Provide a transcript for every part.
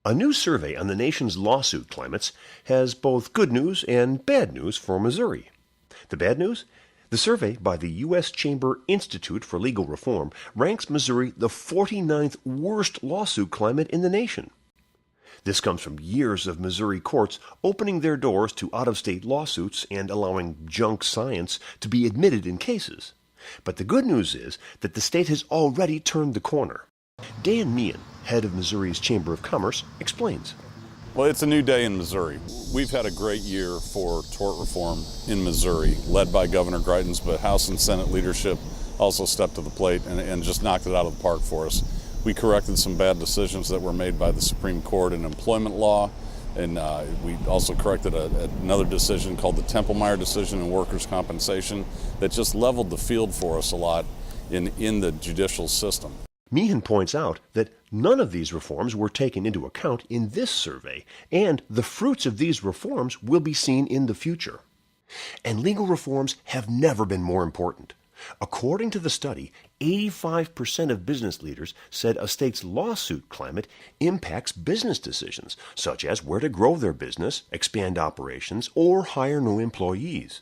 A new survey on the nation's lawsuit climates has both good news and bad news for Missouri. The bad news? The survey by the U.S. Chamber Institute for Legal Reform ranks Missouri the 49th worst lawsuit climate in the nation. This comes from years of Missouri courts opening their doors to out-of-state lawsuits and allowing junk science to be admitted in cases. But the good news is that the state has already turned the corner. Dan Meehan, head of Missouri's Chamber of Commerce, explains. Well, it's a new day in Missouri. We've had a great year for tort reform in Missouri, led by Governor Greitens, but House and Senate leadership also stepped to the plate and just knocked it out of the park for us. We corrected some bad decisions that were made by the Supreme Court in employment law, and we also corrected another decision called the Templemeyer decision in workers' compensation that just leveled the field for us a lot in the judicial system. Meehan points out that none of these reforms were taken into account in this survey, and the fruits of these reforms will be seen in the future. And legal reforms have never been more important. According to the study, 85% of business leaders said a state's lawsuit climate impacts business decisions, such as where to grow their business, expand operations, or hire new employees.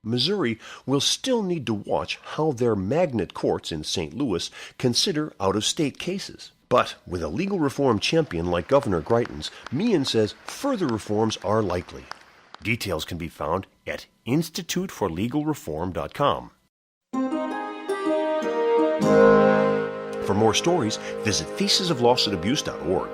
Missouri will still need to watch how their magnet courts in St. Louis consider out-of-state cases. But with a legal reform champion like Governor Greitens, Meehan says further reforms are likely. Details can be found at instituteforlegalreform.com. For more stories, visit thesisoflawsuitabuse.org.